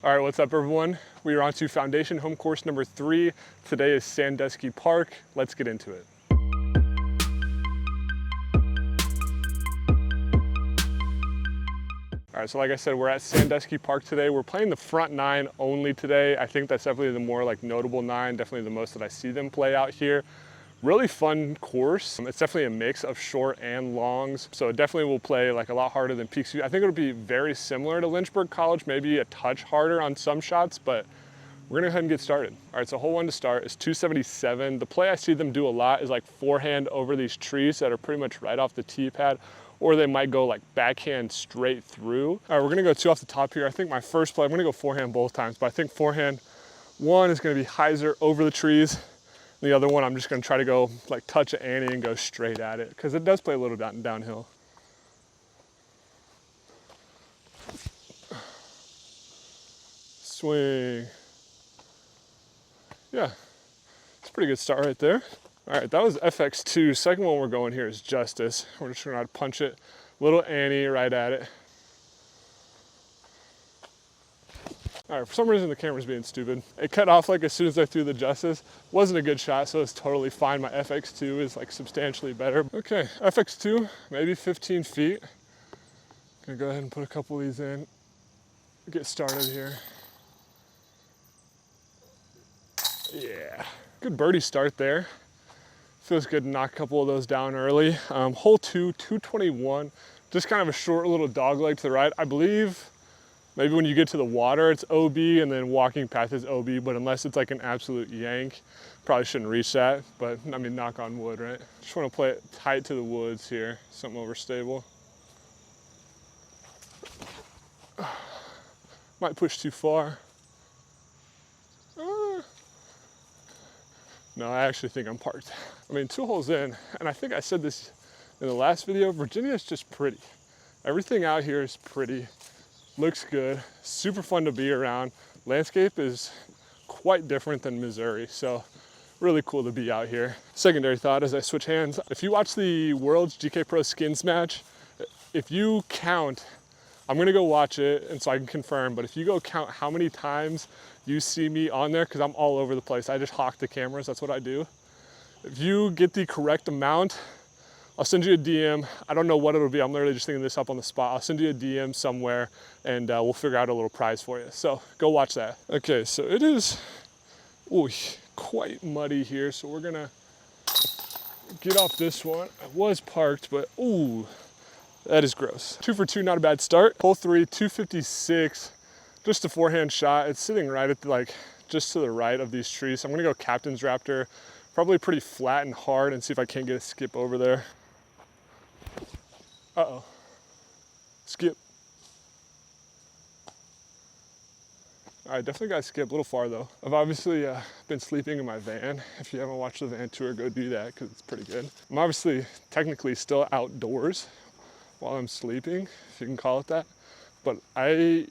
All right, what's up everyone? We are on to foundation home course number 3. Today is Sandusky Park. Let's get into it. All right, so like I said, we're at Sandusky Park today. We're playing the front 9 only today. I think that's definitely the more like notable 9, definitely the most that I see them play out here. Really fun course. It's definitely a mix of short and longs. So it definitely will play like a lot harder than Peaksview. I think it'll be very similar to Lynchburg College, maybe a touch harder on some shots, but we're gonna go ahead and get started. All right, so hole 1 to start is 277. The play I see them do a lot is like forehand over these trees that are pretty much right off the tee pad, or they might go like backhand straight through. All right, we're gonna go 2 off the top here. I think my first play, I'm gonna go forehand both times, but I think forehand 1 is gonna be hyzer over the trees. The other one, I'm just gonna try to go like touch an Annie and go straight at it, because it does play a little downhill. Swing. Yeah, it's a pretty good start right there. All right, that was FX2. Second one we're going here is Justice. We're just gonna punch it, little Annie right at it. All right, for some reason the camera's being stupid. It cut off like as soon as I threw the Justice. Wasn't a good shot, so it's totally fine. My FX2 is like substantially better. Okay, FX2, maybe 15 feet. Gonna go ahead and put a couple of these in. Get started here. Yeah, good birdie start there. Feels good to knock a couple of those down early. Hole 2, 221. Just kind of a short little dog leg to the right. I believe maybe when you get to the water, it's OB, and then walking path is OB, but unless it's like an absolute yank, probably shouldn't reach that. But I mean, knock on wood, right? Just want to play it tight to the woods here, something overstable. Might push too far. No, I actually think I'm parked. I mean, 2 holes in, and I think I said this in the last video, Virginia is just pretty. Everything out here is pretty. Looks good, super fun to be around. Landscape is quite different than Missouri, so really cool to be out here. Secondary thought as I switch hands, if you watch the World's GK Pro Skins match, if you count, I'm gonna go watch it and so I can confirm, but if you go count how many times you see me on there, because I'm all over the place, I just hawk the cameras, that's what I do. If you get the correct amount, I'll send you a DM. I don't know what it'll be. I'm literally just thinking this up on the spot. I'll send you a DM somewhere and we'll figure out a little prize for you. So go watch that. Okay, so it is quite muddy here. So we're gonna get off this one. I was parked, but ooh, that is gross. 2 for 2, not a bad start. Hole 3, 256, just a forehand shot. It's sitting right at the, like just to the right of these trees. So I'm gonna go Captain's Raptor, probably pretty flat and hard, and see if I can't get a skip over there. Uh-oh, skip. All right, definitely got to skip a little far though. I've obviously been sleeping in my van. If you haven't watched the van tour, go do that because it's pretty good. I'm obviously technically still outdoors while I'm sleeping, if you can call it that. But I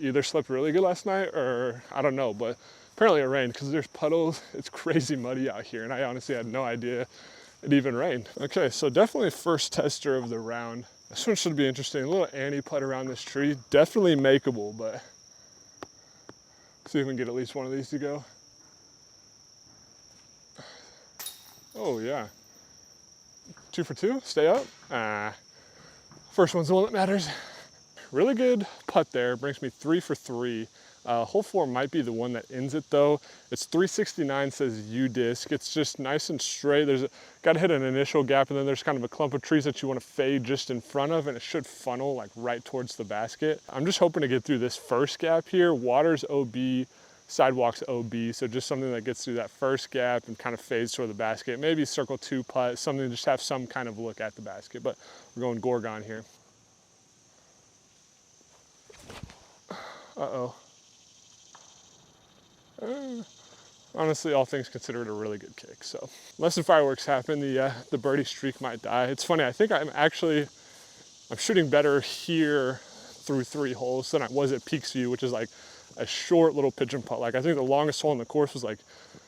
either slept really good last night or I don't know, but apparently it rained because there's puddles. It's crazy muddy out here and I honestly had no idea it even rained. Okay, so definitely first tester of the round. This one should be interesting. A little Annie putt around this tree. Definitely makeable, but see if we can get at least one of these to go. Oh yeah. 2 for 2, stay up. First one's the one that matters. Really good putt there, brings me 3 for 3. Hole 4 might be the one that ends it though. It's 369, says U-disc. It's just nice and straight. Got to hit an initial gap, and then there's kind of a clump of trees that you want to fade just in front of, and it should funnel like right towards the basket. I'm just hoping to get through this first gap here. Water's OB, sidewalk's OB, so just something that gets through that first gap and kind of fades toward the basket. Maybe circle 2 putt, something to just have some kind of look at the basket, but we're going Gorgon here. Uh-oh. Honestly, all things considered, a really good kick. So unless some fireworks happen, the birdie streak might die. It's funny, I think I'm shooting better here through 3 holes than I was at Peaksview, which is like a short little pigeon putt. Like I think the longest hole in the course was like,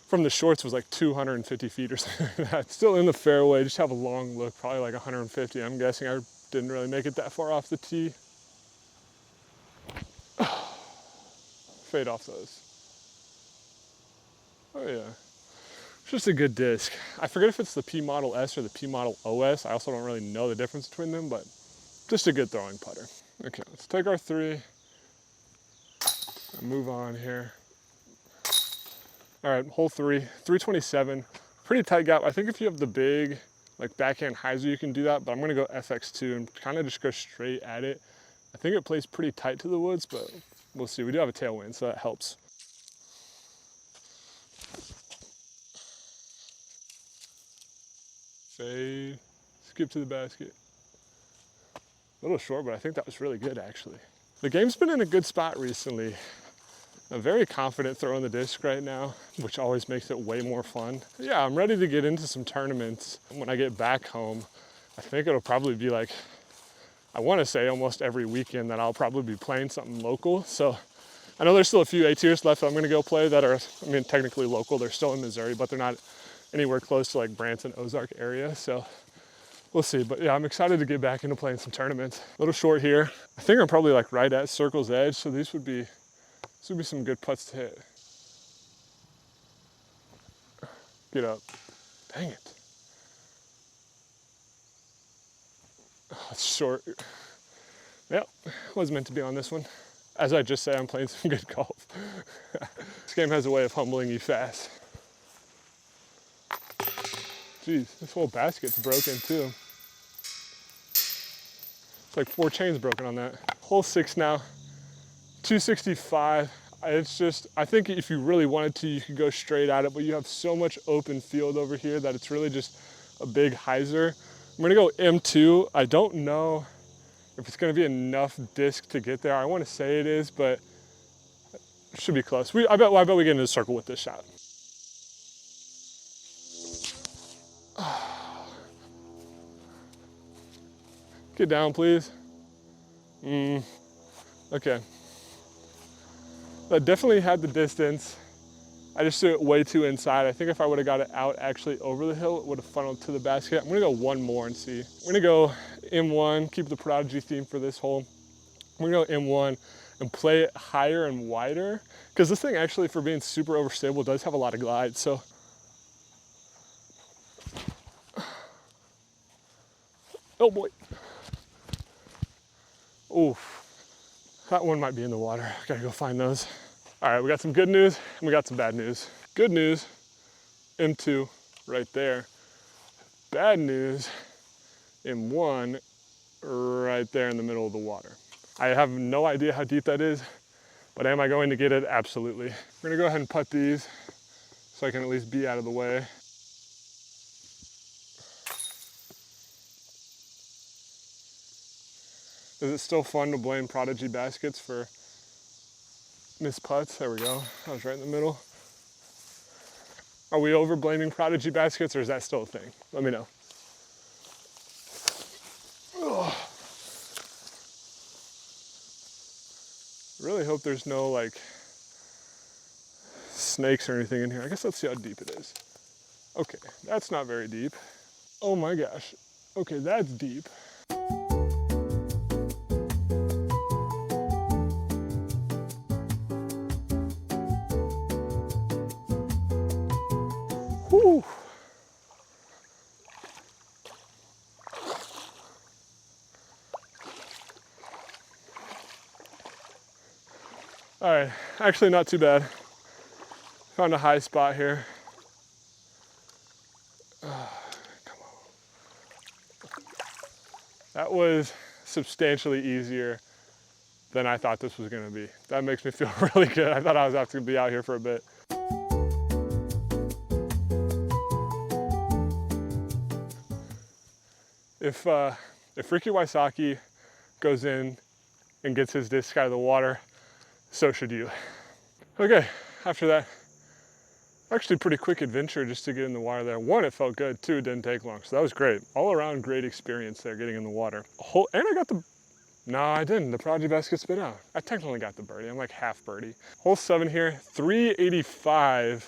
from the shorts was like 250 feet or something like that. Still in the fairway, just have a long look, probably like 150. I'm guessing I didn't really make it that far off the tee. fade off those. Oh yeah. It's just a good disc. I forget if it's the P Model S or the P Model OS. I also don't really know the difference between them, but just a good throwing putter. Okay, let's take our 3 and move on here. All right, hole 3, 327. Pretty tight gap. I think if you have the big like backhand hyzer, you can do that, but I'm gonna go FX2 and kind of just go straight at it. I think it plays pretty tight to the woods, but we'll see. We do have a tailwind, so that helps. Fade, skip to the basket. A little short, but I think that was really good actually. The game's been in a good spot recently. I'm very confident throwing the disc right now, which always makes it way more fun. Yeah, I'm ready to get into some tournaments. When I get back home, I think it'll probably be like, I wanna say almost every weekend that I'll probably be playing something local. So I know there's still a few A tiers left that I'm gonna go play that are, I mean, technically local. They're still in Missouri, but they're not anywhere close to like Branson, Ozark area. So we'll see, but yeah, I'm excited to get back into playing some tournaments. A little short here. I think I'm probably like right at circle's edge, so this would be some good putts to hit. Get up. Dang it. Oh, it's short. Yep, was meant to be on this one. As I just say, I'm playing some good golf. This game has a way of humbling you fast. Jeez, this whole basket's broken too. It's like 4 chains broken on that. Hole 6 now, 265. It's just, I think if you really wanted to, you could go straight at it, but you have so much open field over here that it's really just a big hyzer. I'm gonna go M2. I don't know if it's gonna be enough disc to get there. I wanna say it is, but it should be close. I bet we get into the circle with this shot. Get down, please. Okay. That definitely had the distance. I just threw it way too inside. I think if I would have got it out actually over the hill, it would have funneled to the basket. I'm gonna go one more and see. I'm gonna go M1, keep the Prodigy theme for this hole. I'm gonna go M1 and play it higher and wider, because this thing actually, for being super overstable, does have a lot of glide, so. Oh boy. Oof, that one might be in the water. I gotta go find those. All right, we got some good news and we got some bad news. Good news, M2 right there. Bad news, M1 right there in the middle of the water. I have no idea how deep that is, but am I going to get it? Absolutely. We're gonna go ahead and putt these so I can at least be out of the way. Is it still fun to blame Prodigy baskets for missed putts? There we go. I was right in the middle. Are we over blaming Prodigy baskets, or is that still a thing? Let me know. Ugh. Really hope there's no like snakes or anything in here. I guess let's see how deep it is. Okay, that's not very deep. Oh my gosh. Okay, that's deep. Whew. All right, actually not too bad. Found a high spot here. Come on. That was substantially easier than I thought this was gonna be. That makes me feel really good. I thought I was going to be out here for a bit. If Ricky Wysocki goes in and gets his disc out of the water, so should you. Okay, after that, actually pretty quick adventure just to get in the water there. One, it felt good. Two, it didn't take long, so that was great. All around great experience there getting in the water. And I got the, no I didn't, the Prodigy basket spit out. I technically got the birdie, I'm like half birdie. Hole 7 here, 385,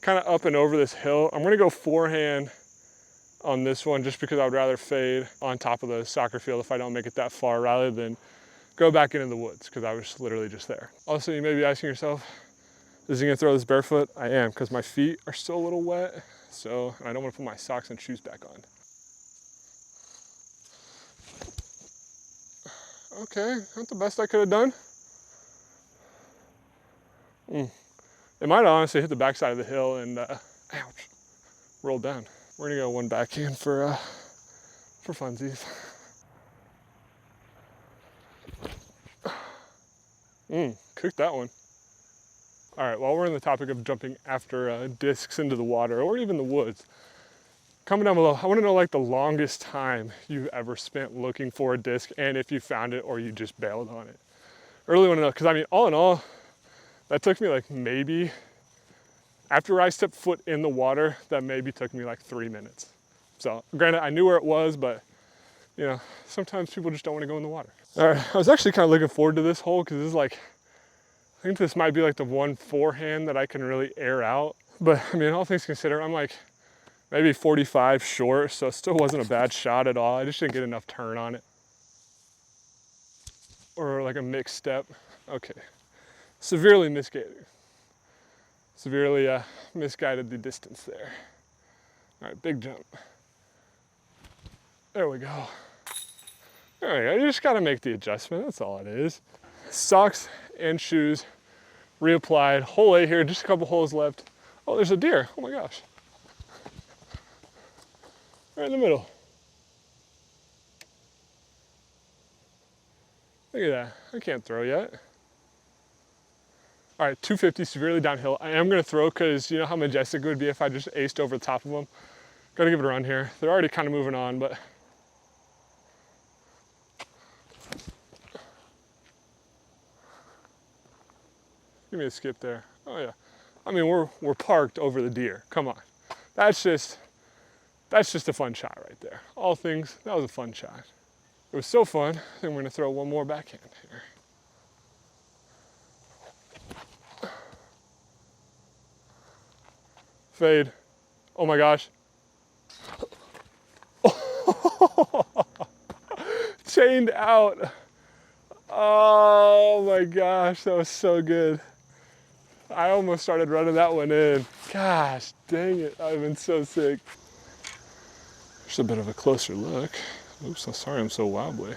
kind of up and over this hill. I'm gonna go forehand on this one just because I would rather fade on top of the soccer field if I don't make it that far rather than go back into the woods because I was literally just there. Also, you may be asking yourself, is he gonna throw this barefoot? I am, because my feet are still a little wet, so I don't want to put my socks and shoes back on. Okay, not the best I could have done. It might have honestly hit the backside of the hill and, ouch, rolled down. We're gonna go one backhand for funsies. Cooked that one. All right, while we're on the topic of jumping after discs into the water or even the woods, comment down below, I wanna know like the longest time you've ever spent looking for a disc and if you found it or you just bailed on it. I really wanna know, because I mean, all in all, that took me like maybe, after I stepped foot in the water, that maybe took me like 3 minutes. So granted, I knew where it was, but you know, sometimes people just don't wanna go in the water. All right, I was actually kind of looking forward to this hole because this is like, I think this might be like the one forehand that I can really air out. But I mean, all things considered, I'm like maybe 45 short, so it still wasn't a bad shot at all. I just didn't get enough turn on it. Or like a mixed step. Okay, severely misguided. Severely misguided the distance there. All right, big jump. There we go. There we go, you just gotta make the adjustment, that's all it is. Socks and shoes reapplied. Hole 8 here, just a couple holes left. Oh, there's a deer, oh my gosh. Right in the middle. Look at that, I can't throw yet. All right, 250, severely downhill. I am gonna throw because you know how majestic it would be if I just aced over the top of them. Gotta give it a run here. They're already kind of moving on, but. Give me a skip there. Oh yeah. I mean, we're parked over the deer. Come on. That's just a fun shot right there. All things, that was a fun shot. It was so fun, I think we're gonna throw one more backhand here. Fade. Oh my gosh. Chained out. Oh my gosh, that was so good. I almost started running that one in. Gosh, dang it, I've been so sick. Just a bit of a closer look. Oops, I'm sorry I'm so wobbly.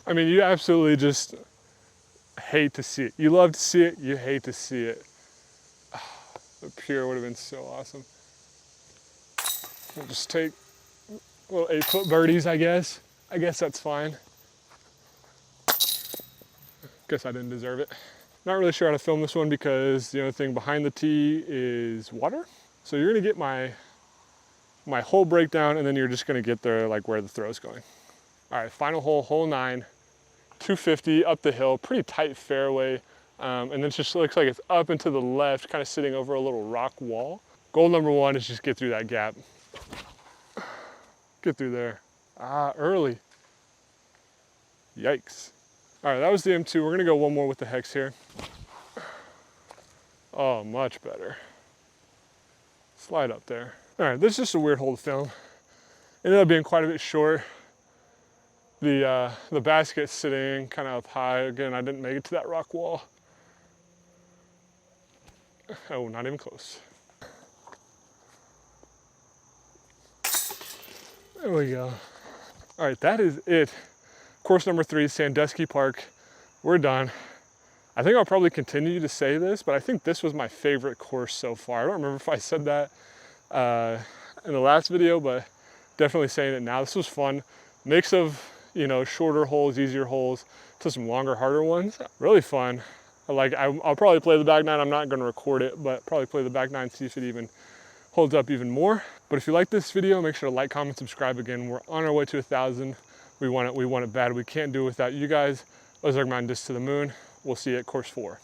I mean, you absolutely just hate to see it. You love to see it, you hate to see it. The pier would have been so awesome. We'll just take little 8-foot birdies, I guess. I guess that's fine. Guess I didn't deserve it. Not really sure how to film this one because the only thing behind the tee is water. So you're gonna get my hole breakdown and then you're just gonna get there like where the throw's going. All right, final hole, hole 9, 250 up the hill, pretty tight fairway. And then it just looks like it's up and to the left, kind of sitting over a little rock wall. Goal number 1 is just get through that gap. Get through there. Ah, early. Yikes. All right, that was the M2. We're gonna go one more with the hex here. Oh, much better. Slide up there. All right, this is just a weird hole to film. Ended up being quite a bit short. The basket's sitting kind of up high. Again, I didn't make it to that rock wall. Oh, not even close. There we go. All right, that is it. Course number 3, Sandusky Park. We're done. I think I'll probably continue to say this, but I think this was my favorite course so far. I don't remember if I said that in the last video, but definitely saying it now. This was fun. Mix of, you know, shorter holes, easier holes, to some longer, harder ones. Really fun. I'll probably play the back 9. I'm not gonna record it, but probably play the back 9, see if it even holds up even more. But if you like this video, make sure to like, comment, subscribe. Again, we're on our way to 1,000. We want it bad. We can't do it without you guys. Ozark Mountain Disc to the moon. We'll see you at course 4.